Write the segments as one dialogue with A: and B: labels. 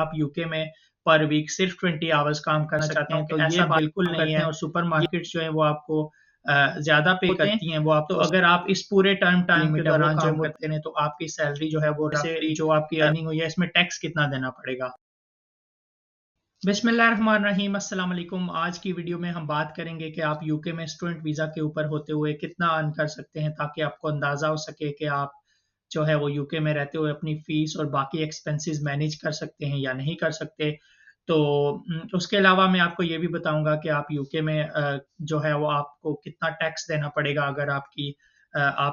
A: आप यूके में पर वीक सिर्फ 20 आवर्स काम करना चाहते हैं तो ये बिल्कुल नहीं है। और सुपर मार्केट्स जो है वो आपको ज्यादा पे करती हैं, वो आप तो अगर आप इस पूरे टर्म टाइम के दौरान जो काम करते हैं तो आपकी सैलरी जो है वो रफली जो आपकी अर्निंग हुई है इसमें टैक्स कितना देना पड़ेगा। बिस्मिल्लाहिर्रहमानिर्रहीम, अस्सलाम वालेकुम। आज की वीडियो में हम बात करेंगे कि आप यूके में स्टूडेंट वीज़ा के ऊपर होते हुए कितना अर्न कर सकते हैं, ताकि आपको अंदाज़ा हो सके कि आप जो है वो यूके में रहते हुए अपनी फ़ीस और बाकी एक्सपेंसेस मैनेज कर सकते हैं या नहीं कर सकते। तो उसके अलावा मैं आपको ये भी बताऊंगा कि आप यूके में जो है वो आपको कितना टैक्स देना पड़ेगा अगर आप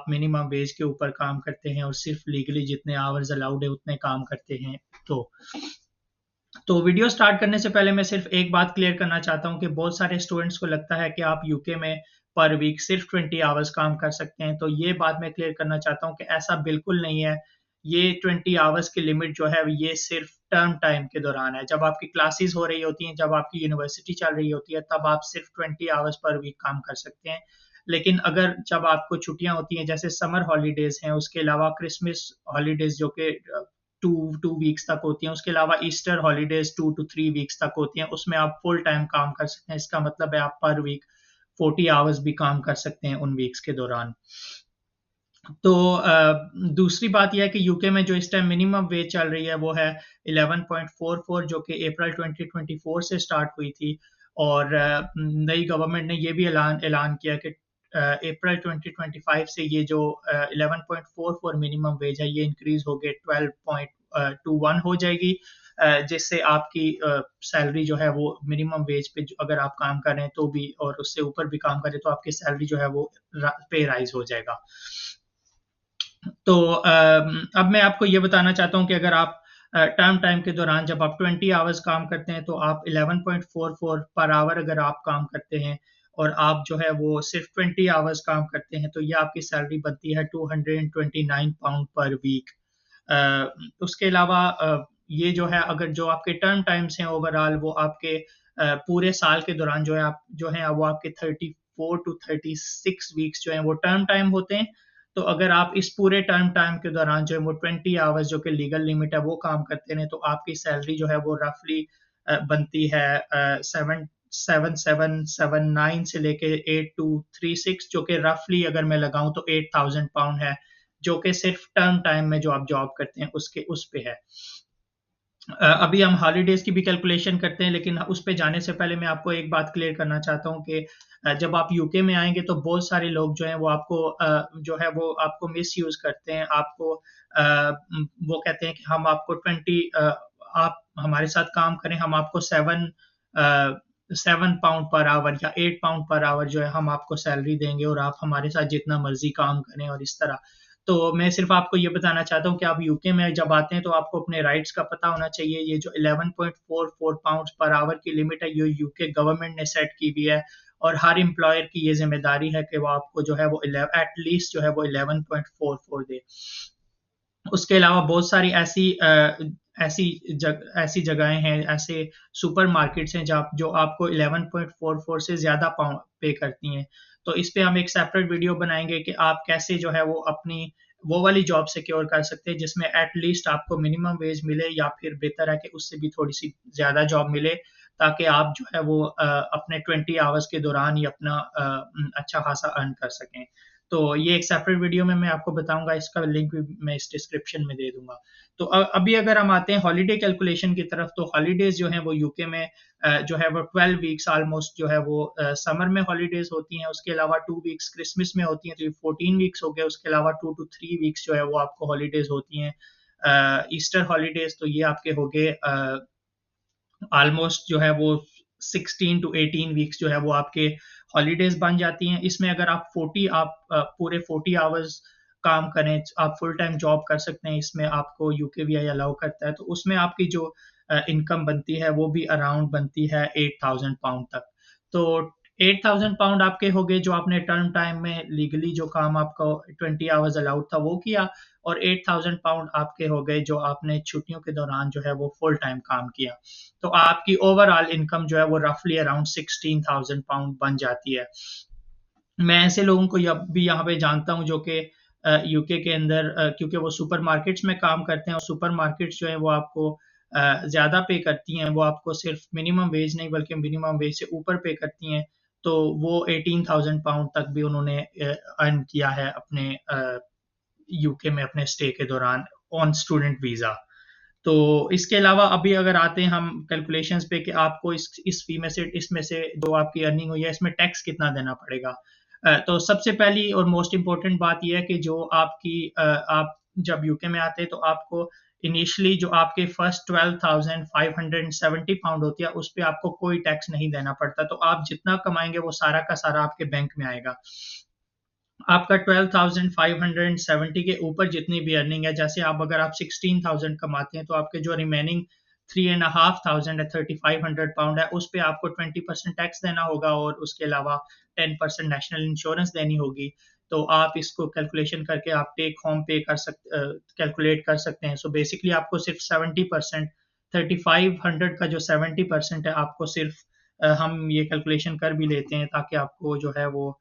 A: मिनिमम वेज के ऊपर काम करते हैं और सिर्फ लीगली जितने आवर्स अलाउड है उतने काम करते हैं। तो वीडियो स्टार्ट करने से पहले मैं सिर्फ एक बात क्लियर करना चाहता हूं कि बहुत सारे स्टूडेंट्स को लगता है कि आप यूके में पर वीक सिर्फ 20 आवर्स काम कर सकते हैं। तो ये बात मैं क्लियर करना चाहता हूं कि ऐसा बिल्कुल नहीं है। ये 20 आवर्स की लिमिट जो है ये सिर्फ टर्म टाइम के दौरान है। जब आपकी क्लासेस हो रही होती हैं, जब आपकी यूनिवर्सिटी चल रही होती है, तब आप सिर्फ 20 आवर्स पर वीक काम कर सकते हैं। लेकिन अगर जब आपको छुट्टियां होती हैं, जैसे समर हॉलीडेज हैं, उसके अलावा क्रिसमस हॉलीडेज जो कि टू वीक्स तक होती हैं, उसके अलावा ईस्टर हॉलीडेज 2 to 3 वीक्स तक होती हैं, उसमें आप फुल टाइम काम कर सकते हैं। इसका मतलब है आप पर वीक 40 आवर्स भी काम कर सकते हैं उन वीक्स के दौरान। तो दूसरी बात यह है कि यूके में जो इस टाइम मिनिमम वेज चल रही है वो है 11.44, जो कि अप्रैल 2024 से स्टार्ट हुई थी। और नई गवर्नमेंट ने ये भी ऐलान किया कि अप्रैल 2025 से ये जो 11.44 मिनिमम वेज है ये इंक्रीज हो गए 12.21 हो जाएगी, जिससे आपकी सैलरी जो है वो मिनिमम वेज पे अगर आप काम कर रहे हैं तो भी और उससे ऊपर भी काम करें तो आपकी सैलरी जो है वो पे राइज हो जाएगा। तो अब मैं आपको ये बताना चाहता हूँ कि अगर आप टर्म टाइम के दौरान जब आप 20 आवर्स काम करते हैं तो आप 11.44 पर आवर अगर आप काम करते हैं और आप जो है वो सिर्फ 20 आवर्स काम करते हैं तो ये आपकी सैलरी बनती है 229 पाउंड पर वीक। उसके अलावा ये जो है अगर जो आपके टर्म टाइम्स हैं ओवरऑल वो आपके पूरे साल के दौरान जो है आप जो है वो आपके 34 to 36 वीक्स जो है वो टर्म टाइम होते हैं। तो अगर आप इस पूरे टर्म टाइम के दौरान जो है वो 20 आवर्स जो कि लीगल लिमिट है वो काम करते हैं तो आपकी सैलरी जो है वो रफली बनती है 7779 से लेके 8236, जो कि रफली अगर मैं लगाऊं तो 8000 पाउंड है, जो कि सिर्फ टर्म टाइम में जो आप जॉब करते हैं उसके उस पे है। अभी हम हॉलीडेज की भी कैलकुलेशन करते हैं, लेकिन उस पे जाने से पहले मैं आपको एक बात क्लियर करना चाहता हूँ कि जब आप यूके में आएंगे तो बहुत सारे लोग जो हैं वो आपको जो है वो आपको मिस यूज करते हैं। आपको वो कहते हैं कि हम आपको 20 आप हमारे साथ काम करें, हम आपको 7 पाउंड पर आवर या 8 पाउंड पर आवर जो है हम आपको सैलरी देंगे और आप हमारे साथ जितना मर्जी काम करें और इस तरह। तो मैं सिर्फ आपको ये बताना चाहता हूँ कि आप यूके में जब आते हैं तो आपको अपने राइट्स का पता होना चाहिए। ये जो 11.44 पाउंड पर आवर की लिमिट है ये यूके गवर्नमेंट ने सेट की हुई है और हर एम्प्लॉयर की ये जिम्मेदारी है कि वो आपको जो है वो एटलीस्ट जो है वो 11.44 दे। उसके अलावा बहुत सारी ऐसी जगहें हैं, ऐसे सुपर मार्केट्स हैं जो आपको 11.44 से ज्यादा पे करती हैं। तो इस पे हम एक सेपरेट वीडियो बनाएंगे कि आप कैसे जो है वो अपनी वो वाली जॉब सिक्योर कर सकते हैं जिसमें एटलीस्ट आपको मिनिमम वेज मिले या फिर बेहतर है कि उससे भी थोड़ी सी ज्यादा जॉब मिले, ताकि आप जो है वो अपने 20 आवर्स के दौरान ही अपना अच्छा खासा अर्न कर सकें। तो ये एक सेपरेट वीडियो में मैं आपको बताऊंगा, इसका लिंक भी मैं इस डिस्क्रिप्शन में दे दूंगा। तो अभी अगर हम आते हैं हॉलीडे कैलकुलेशन की तरफ, तो हॉलीडेज जो है वो यूके में जो है वो 12 वीक्स ऑलमोस्ट जो है वो समर में हॉलीडेज होती हैं। उसके अलावा 2 वीक्स क्रिसमस में होती हैं तो ये 14 वीक्स हो गए। उसके अलावा 2 to 3 वीक्स जो है वो आपको हॉलीडेज होती हैं। ईस्टर हॉलीडेज तो ये आपके हो गए ऑलमोस्ट जो है वो 16 to 18 वीक्स जो है वो आपके हॉलीडेज बन जाती हैं। इसमें अगर आप पूरे 40 आवर्स काम करें, आप फुल टाइम जॉब कर सकते हैं, इसमें आपको यूकेवीआई अलाउ करता है, तो उसमें आपकी जो इनकम बनती है वो भी अराउंड बनती है 8000 पाउंड तक। तो 8000 पाउंड आपके हो गए जो आपने टर्म टाइम में लीगली जो काम आपको 20 आवर्स अलाउड था वो किया, और 8000 पाउंड आपके हो गए जो आपने छुट्टियों के दौरान जो है वो फुल टाइम काम किया। तो आपकी ओवरऑल इनकम जो है वो रफली अराउंड 16,000 पाउंड बन जाती है। मैं ऐसे लोगों को भी यहाँ पे जानता हूँ जो कि यूके के अंदर क्योंकि वो सुपर मार्केट्स में काम करते हैं और सुपर मार्केट्स जो है वो आपको ज़्यादा पे करती हैं, वो आपको सिर्फ मिनिमम वेज नहीं बल्कि मिनिमम वेज से ऊपर पे करती हैं, तो वो 18,000 पाउंड तक भी उन्होंने अर्न किया है अपने यूके में अपने स्टे के दौरान ऑन स्टूडेंट वीज़ा। तो इसके अलावा अभी अगर आते हैं हम कैलकुलेशंस पे कि आपको इस फी में से इसमें से जो आपकी अर्निंग हुई है इसमें टैक्स कितना देना पड़ेगा। तो सबसे पहली और मोस्ट इम्पोर्टेंट बात यह है कि जो आपकी आप जब यूके में आते हैं तो आपको इनिशियली जो आपके फर्स्ट 12,570 पाउंड होती है उस पे आपको कोई टैक्स नहीं देना पड़ता। तो आप जितना कमाएंगे वो सारा का सारा आपके बैंक में आएगा। आपका 12,570 के ऊपर जितनी भी अर्निंग है, जैसे आप अगर आप 16,000 कमाते हैं तो आपके जो रिमेनिंग 3,500 है 3,500 पाउंड है उस पे आपको 20% टैक्स देना होगा और उसके अलावा 10% नेशनल इंश्योरेंस देनी होगी। तो आप इसको कैलकुलेशन करके आप टेक होम पे कर सकते कैलकुलेट कर सकते हैं। सो बेसिकली आपको सिर्फ 70% 3,500 का जो 70% है आपको सिर्फ हम ये कैलकुलेशन कर भी लेते हैं ताकि आपको जो है वो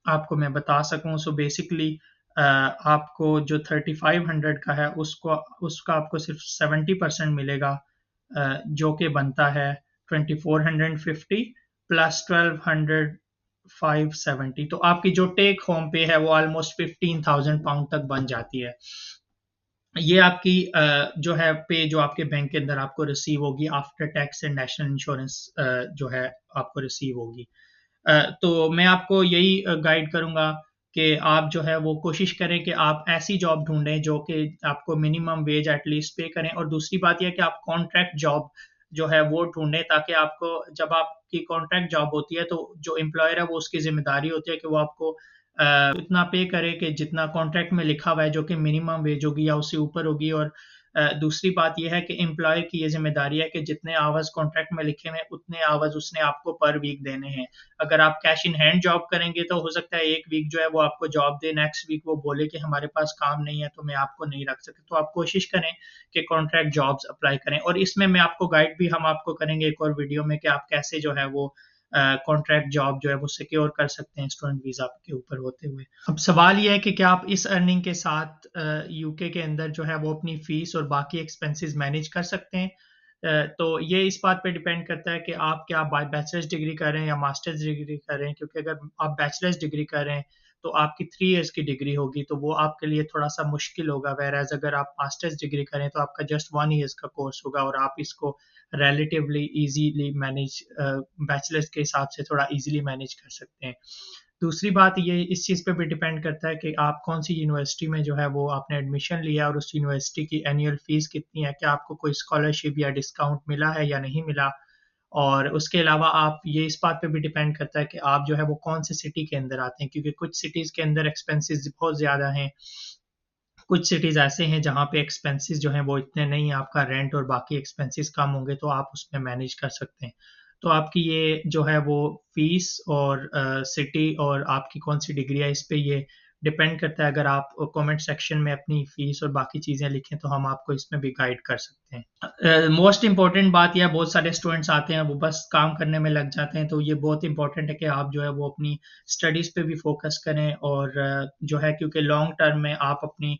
A: आपको मैं बता सकूं। सो बेसिकली आपको जो 3,500 का है उसको उसका आपको सिर्फ 70% मिलेगा, जो कि बनता है 2,450 प्लस 12,570। तो आपकी जो टेक होम पे है वो ऑलमोस्ट 15,000 पाउंड तक बन जाती है। ये आपकी जो है पे जो आपके बैंक के अंदर आपको रिसीव होगी after tax and national insurance जो है आपको रिसीव होगी। तो मैं आपको यही गाइड करूंगा कि आप जो है वो कोशिश करें कि आप ऐसी जॉब ढूंढें जो कि आपको मिनिमम वेज एटलीस्ट पे करें। और दूसरी बात यह कि आप कॉन्ट्रैक्ट जॉब जो है वो ढूंढें ताकि आपको जब आपकी कॉन्ट्रैक्ट जॉब होती है तो जो एम्प्लॉयर है वो उसकी जिम्मेदारी होती है कि वो आपको इतना पे करे कि जितना कॉन्ट्रैक्ट में लिखा हुआ है जो कि मिनिमम वेज होगी या उससे ऊपर होगी। और दूसरी बात यह है कि एम्प्लॉयर की ये जिम्मेदारी है कि जितने आवर्स कॉन्ट्रैक्ट में लिखे हुए हैं उतने आवर्स उसने आपको पर वीक देने हैं। अगर आप कैश इन हैंड जॉब करेंगे तो हो सकता है एक वीक जो है वो आपको जॉब दे, नेक्स्ट वीक वो बोले कि हमारे पास काम नहीं है तो मैं आपको नहीं रख सकता। तो आप कोशिश करें कि कॉन्ट्रैक्ट जॉब्स अप्लाई करें। और इसमें मैं आपको गाइड भी हम आपको करेंगे एक और वीडियो में कि आप कैसे जो है वो कॉन्ट्रैक्ट जॉब जो है वो सिक्योर कर सकते हैं स्टूडेंट वीजा के ऊपर होते हुए। अब सवाल ये है कि क्या आप इस अर्निंग के साथ यूके के अंदर जो है वो अपनी फीस और बाकी एक्सपेंसेस मैनेज कर सकते हैं। तो ये इस बात पे डिपेंड करता है कि आप क्या बैचलर्स डिग्री कर रहे हैं या मास्टर्स डिग्री कर रहे हैं। क्योंकि अगर आप बैचलर्स डिग्री कर रहे हैं तो आपकी 3 इयर्स की डिग्री होगी तो वो आपके लिए थोड़ा सा मुश्किल होगा। वेयर अगर आप मास्टर्स डिग्री करें तो आपका जस्ट 1 ईयर्स का कोर्स होगा और आप इसको रिलेटिवली इजीली मैनेज बैचलर्स के हिसाब से थोड़ा इजीली मैनेज कर सकते हैं। दूसरी बात ये इस चीज़ पे भी डिपेंड करता है कि आप कौन सी यूनिवर्सिटी में जो है वो आपने एडमिशन लिया और उस यूनिवर्सिटी की एनुअल फीस कितनी है, क्या आपको कोई स्कॉलरशिप या डिस्काउंट मिला है या नहीं मिला। और उसके अलावा आप ये इस बात पे भी डिपेंड करता है कि आप जो है वो कौन से सिटी के अंदर आते हैं। क्योंकि कुछ सिटीज़ के अंदर एक्सपेंसेस बहुत ज़्यादा हैं, कुछ सिटीज़ ऐसे हैं जहाँ पे एक्सपेंसेस जो हैं वो इतने नहीं हैं, आपका रेंट और बाकी एक्सपेंसेस कम होंगे तो आप उसमें मैनेज कर सकते हैं। तो आपकी ये जो है वो फीस और सिटी और आपकी कौन सी डिग्री है इस पे ये डिपेंड करता है। अगर आप कमेंट सेक्शन में अपनी फीस और बाकी चीज़ें लिखें तो हम आपको इसमें भी गाइड कर सकते हैं। मोस्ट इम्पॉर्टेंट बात यह, बहुत सारे स्टूडेंट्स आते हैं वो बस काम करने में लग जाते हैं, तो ये बहुत इंपॉर्टेंट है कि आप जो है वो अपनी स्टडीज़ पे भी फोकस करें। और जो है क्योंकि लॉन्ग टर्म में आप अपनी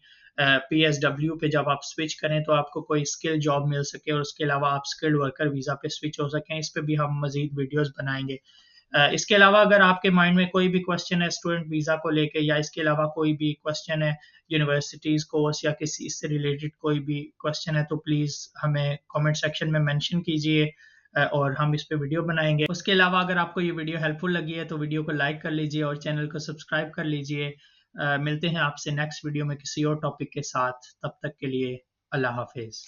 A: PSW पे जब आप स्विच करें तो आपको कोई स्किल जॉब मिल सके और उसके अलावा आप स्किल्ड वर्कर वीज़ा पे स्विच हो सकें। इस पे भी हम मज़ीद वीडियोस बनाएंगे। इसके अलावा अगर आपके माइंड में कोई भी क्वेश्चन है स्टूडेंट वीज़ा को लेके या इसके अलावा कोई भी क्वेश्चन है यूनिवर्सिटीज़ कोर्स या किसी इससे रिलेटेड कोई भी क्वेश्चन है तो प्लीज़ हमें कमेंट सेक्शन में मेंशन कीजिए और हम इस पे वीडियो बनाएंगे। उसके अलावा अगर आपको ये वीडियो हेल्पफुल लगी है तो वीडियो को लाइक कर लीजिए और चैनल को सब्सक्राइब कर लीजिए। मिलते हैं आपसे नेक्स्ट वीडियो में किसी और टॉपिक के साथ। तब तक के लिए अल्लाह हाफिज़।